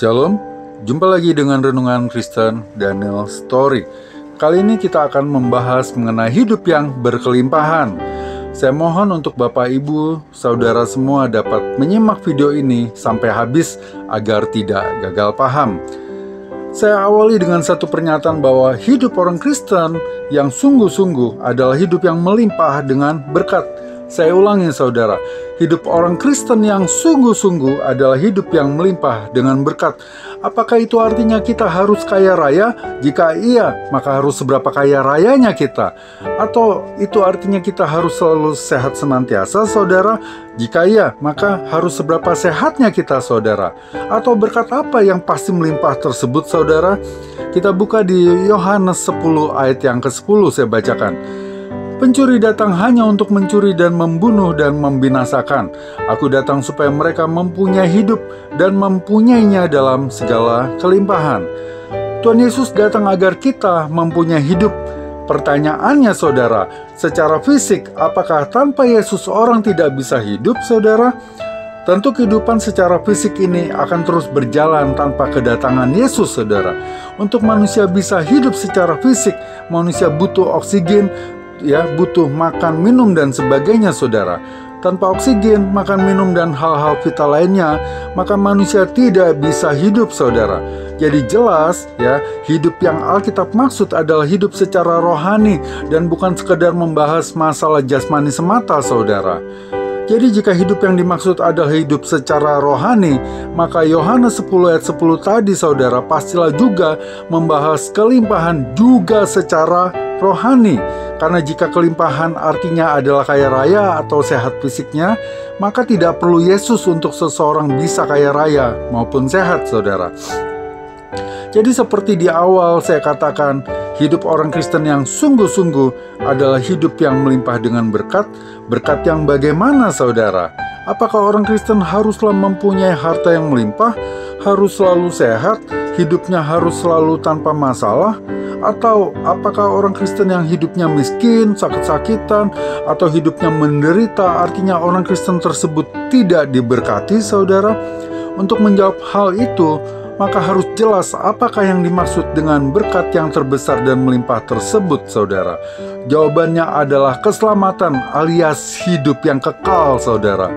Shalom, jumpa lagi dengan Renungan Kristen Daniel Story. Kali ini kita akan membahas mengenai hidup yang berkelimpahan. Saya mohon untuk Bapak, Ibu, Saudara semua dapat menyimak video ini sampai habis agar tidak gagal paham. Saya awali dengan satu pernyataan bahwa hidup orang Kristen yang sungguh-sungguh adalah hidup yang melimpah dengan berkat. Saya ulangi saudara, hidup orang Kristen yang sungguh-sungguh adalah hidup yang melimpah dengan berkat. Apakah itu artinya kita harus kaya raya? Jika iya, maka harus seberapa kaya rayanya kita? Atau itu artinya kita harus selalu sehat senantiasa saudara? Jika iya, maka harus seberapa sehatnya kita saudara? Atau berkat apa yang pasti melimpah tersebut saudara? Kita buka di Yohanes 10 ayat yang ke-10 saya bacakan. Pencuri datang hanya untuk mencuri dan membunuh dan membinasakan. Aku datang supaya mereka mempunyai hidup dan mempunyainya dalam segala kelimpahan. Tuhan Yesus datang agar kita mempunyai hidup. Pertanyaannya saudara, secara fisik apakah tanpa Yesus orang tidak bisa hidup saudara? Tentu kehidupan secara fisik ini akan terus berjalan tanpa kedatangan Yesus saudara. Untuk manusia bisa hidup secara fisik, manusia butuh oksigen, butuh makan, minum, dan sebagainya saudara. Tanpa oksigen, makan, minum, dan hal-hal vital lainnya, maka manusia tidak bisa hidup saudara. Jadi jelas hidup yang Alkitab maksud adalah hidup secara rohani dan bukan sekedar membahas masalah jasmani semata saudara. Jadi jika hidup yang dimaksud adalah hidup secara rohani, maka Yohanes 10 ayat 10 tadi saudara pastilah juga membahas kelimpahan juga secara rohani. Karena jika kelimpahan artinya adalah kaya raya atau sehat fisiknya, maka tidak perlu Yesus untuk seseorang bisa kaya raya maupun sehat saudara. Jadi seperti di awal saya katakan, hidup orang Kristen yang sungguh-sungguh adalah hidup yang melimpah dengan berkat. Berkat yang bagaimana saudara? Apakah orang Kristen haruslah mempunyai harta yang melimpah? Harus selalu sehat? Hidupnya harus selalu tanpa masalah? Atau apakah orang Kristen yang hidupnya miskin, sakit-sakitan, atau hidupnya menderita artinya orang Kristen tersebut tidak diberkati saudara? Untuk menjawab hal itu, maka harus jelas apakah yang dimaksud dengan berkat yang terbesar dan melimpah tersebut saudara. Jawabannya adalah keselamatan alias hidup yang kekal saudara.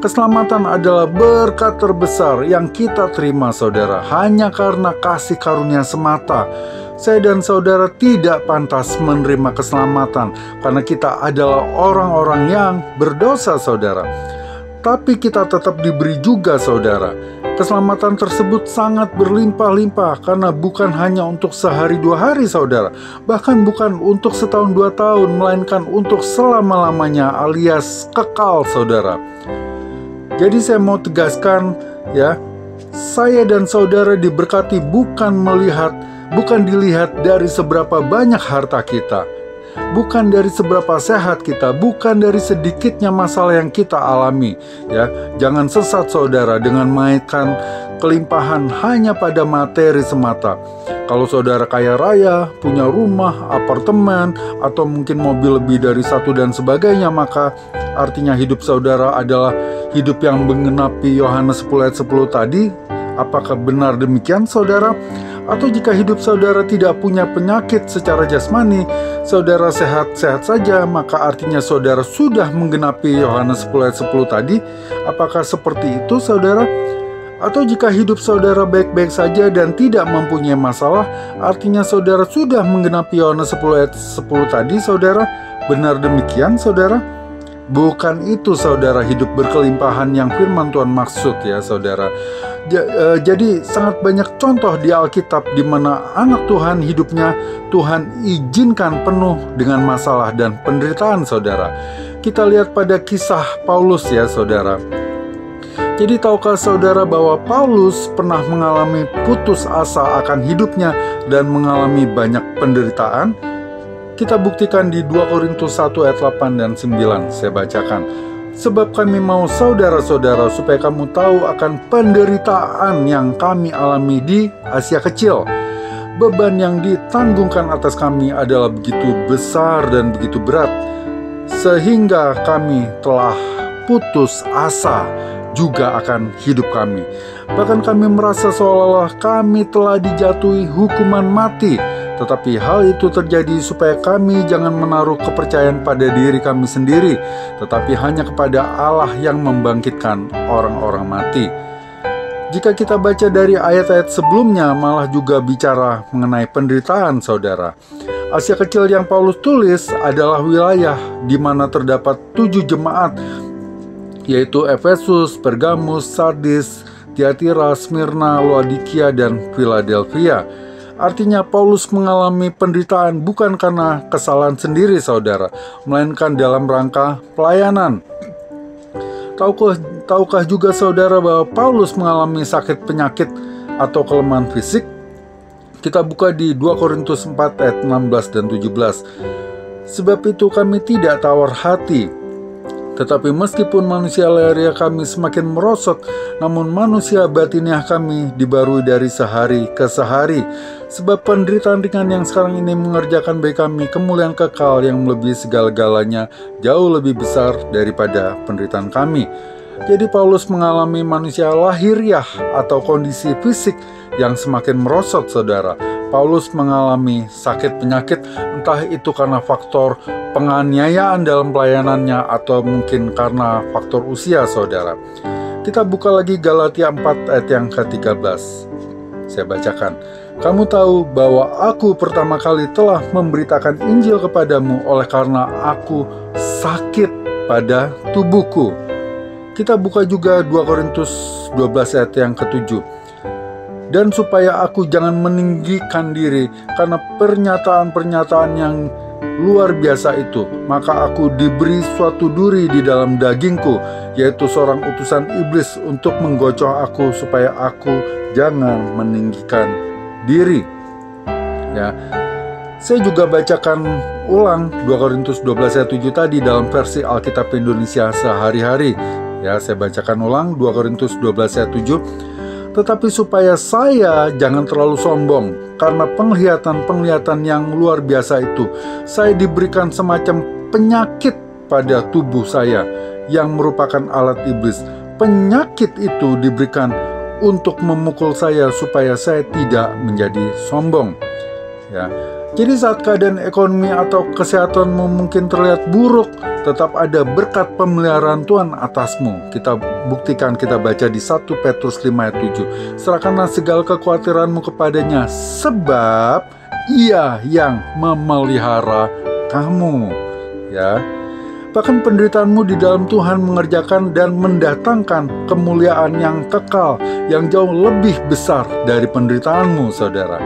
Keselamatan adalah berkat terbesar yang kita terima saudara, hanya karena kasih karunia semata. Saya dan saudara tidak pantas menerima keselamatan karena kita adalah orang-orang yang berdosa saudara. Tapi kita tetap diberi juga saudara. Keselamatan tersebut sangat berlimpah-limpah karena bukan hanya untuk sehari dua hari saudara, bahkan bukan untuk setahun dua tahun, melainkan untuk selama-lamanya alias kekal saudara. Jadi saya mau tegaskan saya dan saudara diberkati bukan dilihat dari seberapa banyak harta kita, bukan dari seberapa sehat kita, bukan dari sedikitnya masalah yang kita alami. Jangan sesat saudara dengan mengaitkan kelimpahan hanya pada materi semata. Kalau saudara kaya raya, punya rumah, apartemen, atau mungkin mobil lebih dari satu dan sebagainya, maka artinya hidup saudara adalah hidup yang menggenapi Yohanes 10 ayat 10 tadi. Apakah benar demikian saudara? Atau jika hidup saudara tidak punya penyakit secara jasmani, saudara sehat-sehat saja, maka artinya saudara sudah menggenapi Yohanes 10 ayat 10 tadi. Apakah seperti itu saudara? Atau jika hidup saudara baik-baik saja dan tidak mempunyai masalah, artinya saudara sudah menggenapi Yohanes 10 ayat 10 tadi saudara. Benar demikian saudara? Bukan itu saudara hidup berkelimpahan yang firman Tuhan maksud saudara. Jadi sangat banyak contoh di Alkitab di mana anak Tuhan hidupnya Tuhan izinkan penuh dengan masalah dan penderitaan saudara. Kita lihat pada kisah Paulus saudara. Jadi tahukah saudara bahwa Paulus pernah mengalami putus asa akan hidupnya dan mengalami banyak penderitaan? Kita buktikan di 2 Korintus 1 ayat 8 dan 9. Saya bacakan. Sebab kami mau saudara-saudara supaya kamu tahu akan penderitaan yang kami alami di Asia Kecil. Beban yang ditanggungkan atas kami adalah begitu besar dan begitu berat, sehingga kami telah putus asa juga akan hidup kami. Bahkan kami merasa seolah-olah kami telah dijatuhi hukuman mati. Tetapi hal itu terjadi supaya kami jangan menaruh kepercayaan pada diri kami sendiri, tetapi hanya kepada Allah yang membangkitkan orang-orang mati. Jika kita baca dari ayat-ayat sebelumnya, malah juga bicara mengenai penderitaan, saudara. Asia Kecil yang Paulus tulis adalah wilayah di mana terdapat 7 jemaat, yaitu Efesus, Pergamus, Sardis, Tiatira, Smyrna, Laodikia, dan Philadelphia. Artinya Paulus mengalami penderitaan bukan karena kesalahan sendiri, saudara, melainkan dalam rangka pelayanan. Tahukah juga saudara bahwa Paulus mengalami sakit penyakit atau kelemahan fisik? Kita buka di 2 Korintus 4 ayat 16 dan 17. Sebab itu kami tidak tawar hati, tetapi meskipun manusia lahiriah kami semakin merosot, namun manusia batiniah kami dibarui dari sehari ke sehari. Sebab penderitaan ringan yang sekarang ini mengerjakan bagi kami kemuliaan kekal yang melebihi segala-galanya, jauh lebih besar daripada penderitaan kami. Jadi Paulus mengalami manusia lahiriah atau kondisi fisik yang semakin merosot, saudara. Paulus mengalami sakit penyakit, entah itu karena faktor penganiayaan dalam pelayanannya atau mungkin karena faktor usia, saudara. Kita buka lagi Galatia 4 ayat yang ke-13. Saya bacakan. Kamu tahu bahwa aku pertama kali telah memberitakan Injil kepadamu oleh karena aku sakit pada tubuhku. Kita buka juga 2 Korintus 12 ayat yang ke-7. Dan supaya aku jangan meninggikan diri karena pernyataan-pernyataan yang luar biasa itu, maka aku diberi suatu duri di dalam dagingku, yaitu seorang utusan iblis untuk menggocoh aku supaya aku jangan meninggikan diri. Ya, saya juga bacakan ulang 2 Korintus 12 ayat 7 tadi dalam versi Alkitab Indonesia sehari-hari. Ya, saya bacakan ulang 2 Korintus 12 ayat 7. Tetapi supaya saya jangan terlalu sombong, karena penglihatan-penglihatan yang luar biasa itu, saya diberikan semacam penyakit pada tubuh saya, yang merupakan alat iblis. Penyakit itu diberikan untuk memukul saya, supaya saya tidak menjadi sombong. Ya. Jadi saat keadaan ekonomi atau kesehatanmu mungkin terlihat buruk, tetap ada berkat pemeliharaan Tuhan atasmu. Kita buktikan, kita baca di 1 Petrus 5 ayat 7. Serahkanlah segala kekhawatiranmu kepadanya, sebab Ia yang memelihara kamu. Ya. Bahkan penderitaanmu di dalam Tuhan mengerjakan dan mendatangkan kemuliaan yang kekal, yang jauh lebih besar dari penderitaanmu, saudara.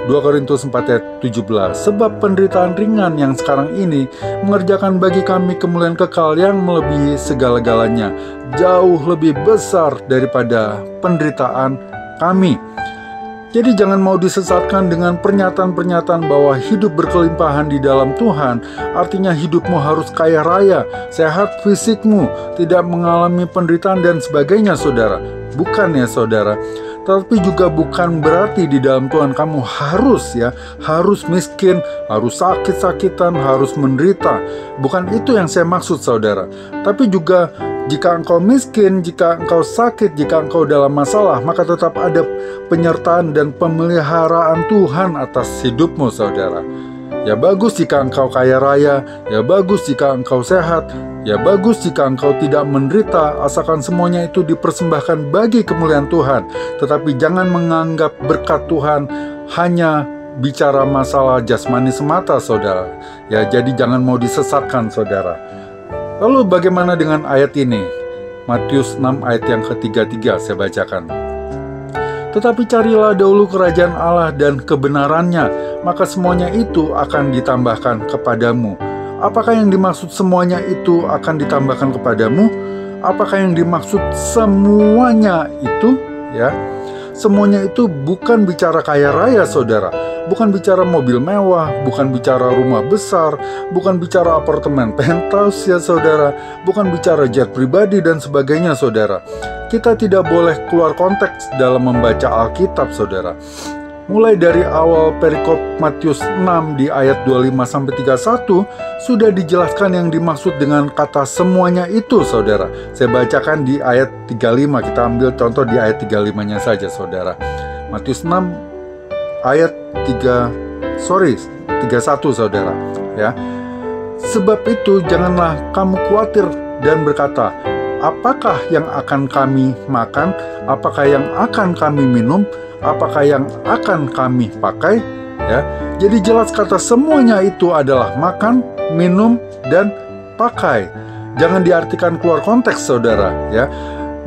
2 Korintus 4 ayat 17. Sebab penderitaan ringan yang sekarang ini mengerjakan bagi kami kemuliaan kekal yang melebihi segala-galanya, jauh lebih besar daripada penderitaan kami. Jadi jangan mau disesatkan dengan pernyataan-pernyataan bahwa hidup berkelimpahan di dalam Tuhan artinya hidupmu harus kaya raya, sehat fisikmu, tidak mengalami penderitaan dan sebagainya, saudara. Bukan ya, saudara. Tapi juga bukan berarti di dalam Tuhan kamu harus miskin, harus sakit-sakitan, harus menderita. Bukan itu yang saya maksud, saudara. Tapi juga jika engkau miskin, jika engkau sakit, jika engkau dalam masalah, maka tetap ada penyertaan dan pemeliharaan Tuhan atas hidupmu, saudara. Ya bagus jika engkau kaya raya, ya bagus jika engkau sehat, ya bagus jika engkau tidak menderita, asalkan semuanya itu dipersembahkan bagi kemuliaan Tuhan. Tetapi jangan menganggap berkat Tuhan hanya bicara masalah jasmani semata, saudara. Ya, jadi jangan mau disesatkan, saudara. Lalu bagaimana dengan ayat ini? Matius 6 ayat yang ke-33 saya bacakan. Tetapi carilah dahulu kerajaan Allah dan kebenarannya, maka semuanya itu akan ditambahkan kepadamu. Apakah yang dimaksud semuanya itu akan ditambahkan kepadamu? Apakah yang dimaksud semuanya itu? Ya, semuanya itu bukan bicara kaya raya, saudara. Bukan bicara mobil mewah, bukan bicara rumah besar, bukan bicara apartemen penthouse, ya saudara. Bukan bicara jet pribadi dan sebagainya, saudara. Kita tidak boleh keluar konteks dalam membaca Alkitab, saudara. mulai dari awal perikop Matius 6 di ayat 25-31, sudah dijelaskan yang dimaksud dengan kata semuanya itu, saudara. Saya bacakan di ayat 35, kita ambil contoh di ayat 35-nya saja, saudara. Matius 6 ayat 31, saudara, ya. Sebab itu janganlah kamu khawatir dan berkata, apakah yang akan kami makan? Apakah yang akan kami minum? Apakah yang akan kami pakai? Ya, jadi jelas kata semuanya itu adalah makan, minum, dan pakai. Jangan diartikan keluar konteks, saudara. Ya,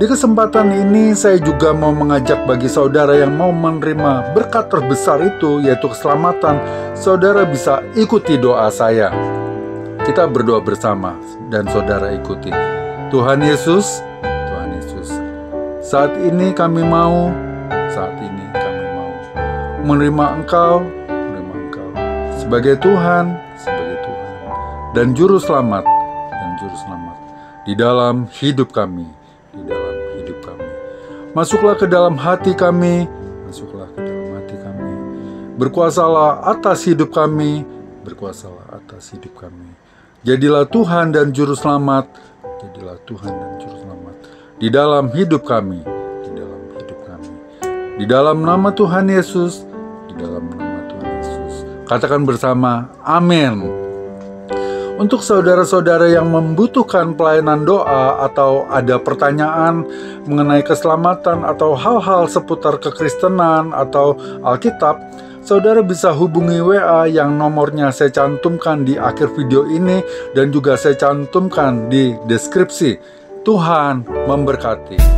di kesempatan ini saya juga mau mengajak bagi saudara yang mau menerima berkat terbesar itu, yaitu keselamatan. Saudara bisa ikuti doa saya. Kita berdoa bersama dan saudara ikuti. Tuhan Yesus, saat ini kami mau menerima Engkau sebagai Tuhan dan Juru Selamat di dalam hidup kami. Masuklah ke dalam hati kami, berkuasalah atas hidup kami, Jadilah Tuhan dan Juru Selamat, di dalam hidup kami, di dalam nama Tuhan Yesus, Katakan bersama, amin. Untuk saudara-saudara yang membutuhkan pelayanan doa atau ada pertanyaan mengenai keselamatan atau hal-hal seputar kekristenan atau Alkitab, saudara bisa hubungi WA yang nomornya saya cantumkan di akhir video ini dan juga saya cantumkan di deskripsi. Tuhan memberkati.